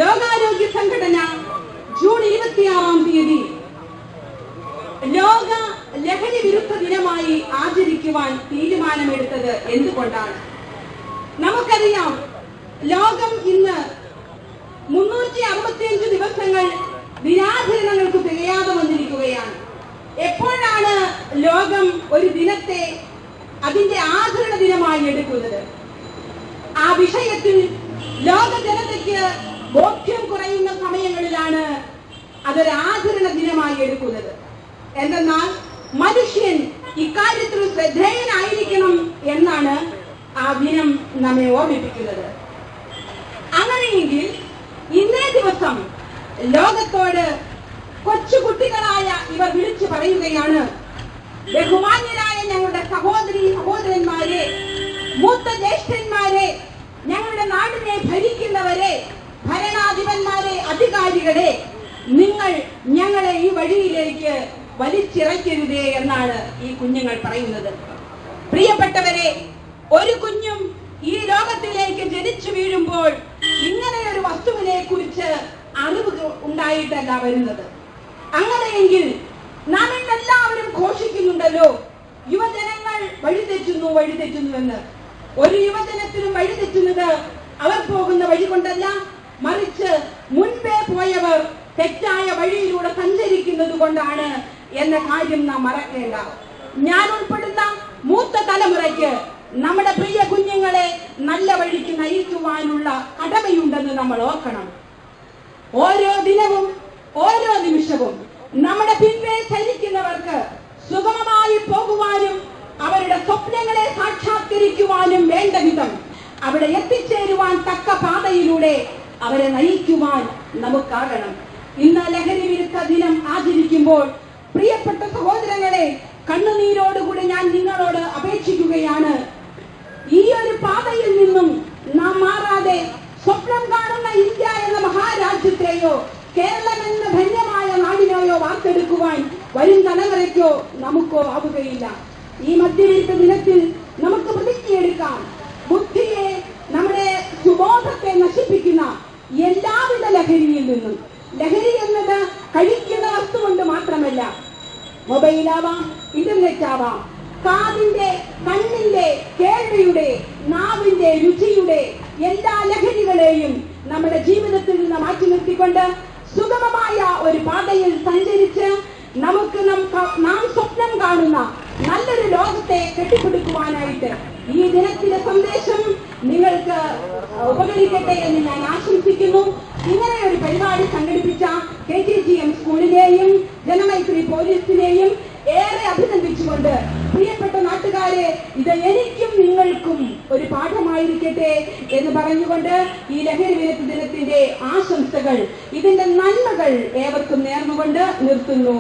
ലോകാരോഗ്യ സംഘടന ജൂൺ 26-ാം തീയതി ലോക ലഹരി വിരുദ്ധ ദിനമായി ആചരിക്കുവാൻ തീരുമാനമെടുത്തത് എന്തുകൊണ്ടാണ്? നമുക്കറിയാം, ലോകം ഇന്ന് 365 ദിവസങ്ങൾ ദിനാചരണങ്ങൾക്ക് തികയാതെ വന്നിരിക്കുകയാണ്. എപ്പോഴാണ് ലോകം ഒരു ദിനത്തെ അതിന്റെ ആചരണ ദിനമായി എടുക്കുന്നത്? ആ വിഷയത്തിൽ ലോക ജനതയ്ക്ക് ബോധ്യം കുറയുന്ന സമയങ്ങളിലാണ് അതൊരു ആചരണ ദിനമായി എടുക്കുന്നത്. എന്തെന്നാൽ മനുഷ്യൻ ഇക്കാര്യത്തിൽ ശ്രദ്ധേയനായിരിക്കണം എന്നാണ് ആ ദിനം നമ്മെ ഓർമ്മിപ്പിക്കുന്നത്. അങ്ങനെയെങ്കിൽ ഇന്നേ ദിവസം ലോകത്തോട് കൊച്ചുകുട്ടികളായ ഇവർ വിളിച്ചു പറയുകയാണ്, ബഹുമാന്യരായ ഞങ്ങളുടെ സഹോദരി സഹോദരന്മാരെ, മൂത്ത ജ്യേഷ്ഠന്മാരെ, ഞങ്ങളുടെ നാടിനെ ഭരിക്കുന്നവരെ, ഭരണാധിപന്മാരെ, അധികാരികളെ, നിങ്ങൾ ഞങ്ങളെ ഈ വഴിയിലേക്ക് വലിച്ചിറക്കരുതേ എന്നാണ് ഈ കുഞ്ഞുങ്ങൾ പറയുന്നത്. പ്രിയപ്പെട്ടവരെ, ഒരു കുഞ്ഞും ഈ ലോകത്തിലേക്ക് ജനിച്ചു വീഴുമ്പോൾ ഇങ്ങനെയൊരു വസ്തുവിനെ കുറിച്ച് അറിവ് ഉണ്ടായിട്ടല്ല വരുന്നത്. അങ്ങനെയെങ്കിൽ നാം എല്ലാവരും ഘോഷിക്കുന്നുണ്ടല്ലോ, യുവജനങ്ങൾ വഴിതെറ്റുന്നു വഴിതെറ്റുന്നു എന്ന്. ഒരു യുവജനത്തിനും വഴിതെറ്റുന്നത് അവർ പോകുന്ന വഴി കൊണ്ടല്ല, മറിച്ച് മുൻപേ പോയവർ തെറ്റായ വഴിയിലൂടെ സഞ്ചരിക്കുന്നത് കൊണ്ടാണ് എന്ന കാര്യം നാം മറക്കേണ്ട. ഞാൻ ഉൾപ്പെടുന്ന മൂത്ത തലമുറയ്ക്ക് നമ്മുടെ പ്രിയ കുഞ്ഞുങ്ങളെ നല്ല വഴിക്ക് നയിക്കുവാനുള്ള കടമയുണ്ടെന്ന് നമ്മൾ ഓർക്കണം. ഓരോ ദിനവും ഓരോ നിമിഷവും നമ്മുടെ പിൻപേ ചലിക്കുന്നവർക്ക് സുഗമമായി പോകുവാനും അവരുടെ സ്വപ്നങ്ങളെ സാക്ഷാത്കരിക്കുവാനും വേണ്ട വിധം അവിടെ എത്തിച്ചേരുവാൻ തക്ക പാതയിലൂടെ അവരെ നയിക്കുവാൻ നമുക്കാകണം. ഇന്ന് ലഹരി വിരുദ്ധ ദിനം ആചരിക്കുമ്പോൾ പ്രിയപ്പെട്ട സഹോദരങ്ങളെ, കണ്ണുനീരോടുകൂടി ഞാൻ നിങ്ങളോട് അപേക്ഷിക്കുകയാണ്, ഈ ഒരു പാതയിൽ നിന്നും നാം മാറാതെ സ്വപ്നം കാണുന്ന ഇന്ത്യ എന്ന മഹാരാജ്യത്തെയോ കേരളം എന്ന ധന്യമായ നാടിനെയോ വാർത്തെടുക്കുവാൻ വരും തലമുറയ്ക്കോ നമുക്കോ ആവുകയില്ല. ഈ മദ്യവിരുദ്ധ ദിനത്തിൽ നമുക്ക് പ്രതിജ്ഞയെടുക്കാം, ബുദ്ധിയെ, നമ്മുടെ സുബോധത്തെ നശിപ്പിക്കുന്ന എല്ലാവിധ ലഹരിയിൽ നിന്നും. ലഹരി എന്നത് കഴിക്കുന്ന വസ്തു കൊണ്ട് മാത്രമല്ല, മൊബൈലാവാം, ഇന്റർനെറ്റ് ആവാം, കാതിന്റെ, കണ്ണിന്റെ, കേൾവിയുടെ, നാവിന്റെ, രുചിയുടെ എല്ലാ ലഹരികളെയും നമ്മുടെ ജീവിതത്തിൽ നിന്ന് മാറ്റി നിർത്തിക്കൊണ്ട് സുഗമമായ ഒരു പാതയിൽ സഞ്ചരിച്ച് നമുക്ക് നാം സ്വപ്നം കാണുന്ന നല്ലൊരു ലോകത്തെ കെട്ടിപ്പടുക്കുവാനായിട്ട് ഈ ദിനത്തിലെ സന്ദേശം നിങ്ങൾക്ക് ഉപകരിക്കട്ടെ എന്ന് ഞാൻ ആശംസിക്കുന്നു. ഇങ്ങനെ ഒരു പരിപാടി സംഘടിപ്പിച്ച KTGM സ്കൂളിനെയും ജനമൈത്രി പോലീസിനെയും ഏറെ അഭിനന്ദിച്ചുകൊണ്ട്, പ്രിയപ്പെട്ട നാട്ടുകാരെ, ഇത് എനിക്കും നിങ്ങൾക്കും ഒരു പാഠമായിരിക്കട്ടെ എന്ന് പറഞ്ഞുകൊണ്ട് ഈ ലഹരി വിരുദ്ധ ദിനത്തിന്റെ ആശംസകൾ, ഇതിന്റെ നന്മകൾ ഏവർക്കും നേർന്നുകൊണ്ട് നിർത്തുന്നു.